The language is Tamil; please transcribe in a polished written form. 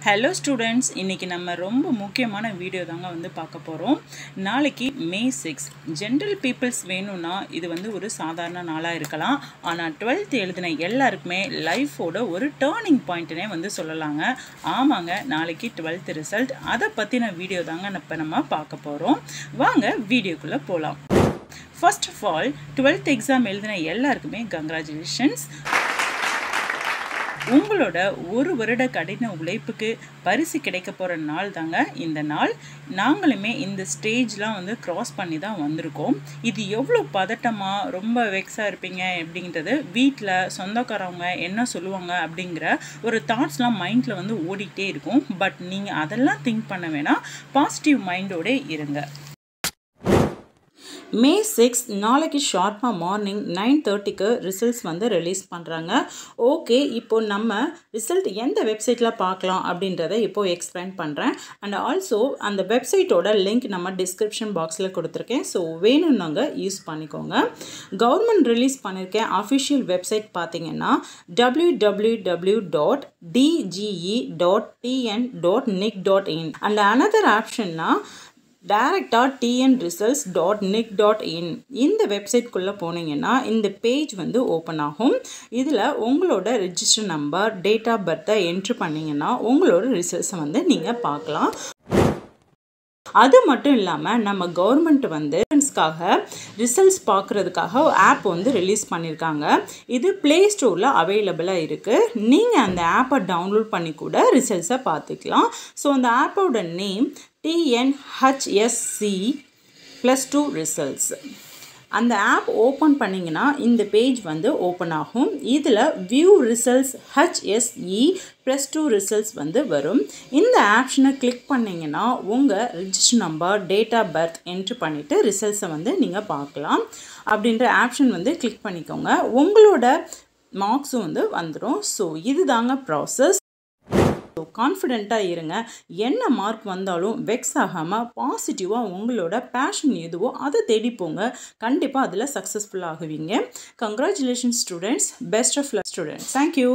Hello students, இன்னைக்கு நம்ம ரொம்ப முக்கியமான வீடியோ தாங்க வந்து பார்க்க போறோம். நாளைக்கு May 6 ஜெனரல் பீப்பிள்ஸ் வேணும்னா இது வந்து ஒரு சாதாரண நாளா இருக்கலாம். ஆனா 12th எழுதின எல்லாருக்குமே லைஃபோட ஒரு டர்னிங் பாயிண்ட்னே வந்து சொல்லலாங்க. ஆமாங்க, நாளைக்கு 12th ரிசல்ட் அத பத்தின வீடியோ தாங்க இப்ப நம்ம பார்க்க போறோம். வாங்க வீடியோக்குள்ள போலாம். First of all, 12th exam எழுதின எல்லாருக்குமே congratulations. உங்களோட ஒரு வருட கடின உழைப்புக்கு பரிசு கிடைக்க போற நாள் தாங்க இந்த நாள். நாங்களுமே இந்த ஸ்டேஜ்லாம் வந்து கிராஸ் பண்ணி தான் வந்திருக்கோம். இது எவ்வளவு பதட்டமா ரொம்ப வெக்ஸா இருப்பீங்க அப்படிங்கிறது வீட்ல சொந்தக்காரவங்க என்ன சொல்லுவாங்க அப்படிங்கிற ஒரு தாட்ஸ்லாம் மைண்ட்ல வந்து ஓடிட்டே இருக்கும். பட் நீங்க அதெல்லாம் திங்க் பண்ண வேணாம், பாசிட்டிவ் மைண்டோட இருங்க. May 6 நாளைக்கு ஷார்ப்பா மார்னிங் 9:30க்கு ரிசல்ட்ஸ் வந்து ரிலீஸ் பண்றாங்க. ஓகே, இப்போ நம்ம ரிசல்ட் எந்த வெப்சைட்ல பார்க்கலாம் அப்படின்றத இப்போ எக்ஸ்பிளைன் பண்றேன். அண்ட் ஆல்சோ அந்த வெப்சைட்டோட லிங்க் நம்ம டிஸ்கிரிப்ஷன் பாக்ஸ்ல கொடுத்துருக்கேன். ஸோ வேணும்னாங்க யூஸ் பண்ணிக்கோங்க. கவர்மெண்ட் ரிலீஸ் பண்ணியிருக்க அஃபிஷியல் வெப்சைட் பார்த்தீங்கன்னா www.dge.tn.nic.in அண்ட் another ஆப்ஷன்னா direct.tnresults.nic.in இந்த வெப்சைட்குள்ளே போனீங்கன்னா இந்த பேஜ் வந்து ஓப்பன் ஆகும். இதில் உங்களோட ரெஜிஸ்டர் நம்பர், டேட் ஆஃப் பர்த்தை என்ட்ரு பண்ணிங்கன்னா உங்களோட ரிசல்ட்ஸை வந்து நீங்கள் பார்க்கலாம். அது மட்டும் இல்லாமல் நம்ம கவர்மெண்ட் வந்து ரிசல்ட்ஸ் பார்க்குறதுக்காக ஆப் வந்து ரிலீஸ் பண்ணியிருக்காங்க. இது ப்ளே ஸ்டோரில் அவைலபிளாக இருக்குது. நீங்கள் அந்த ஆப்பை டவுன்லோட் பண்ணி கூட ரிசல்ட்ஸை பார்த்துக்கலாம். ஸோ அந்த ஆப்போட நேம் TNHSC+2 ரிசல்ட்ஸ். அந்த ஆப் ஓப்பன் பண்ணிங்கன்னா இந்த பேஜ் வந்து ஓப்பன் ஆகும். இதில் வியூ ரிசல்ட்ஸ் HSE+2 ரிசல்ட்ஸ் வந்து வரும். இந்த ஆப்ஷனை கிளிக் பண்ணிங்கன்னா உங்கள் register number, date of birth enter பண்ணிவிட்டு ரிசல்ட்ஸை வந்து நீங்கள் பார்க்கலாம். அப்படின்ற ஆப்ஷன் வந்து கிளிக் பண்ணிக்கோங்க. உங்களோட மார்க்ஸும் வந்து வந்துடும். ஸோ இது தாங்க ப்ராசஸ். ஸோ கான்ஃபிடெண்ட்டாக இருங்க. என்ன மார்க் வந்தாலும் வெக்ஸ் ஆகாமல் பாசிட்டிவாக உங்களோட பேஷன் எதுவோ அதை தேடி போங்க. கண்டிப்பாக அதில் சக்ஸஸ்ஃபுல் ஆகுவீங்க. Congratulation students. Best of luck students. Thank you.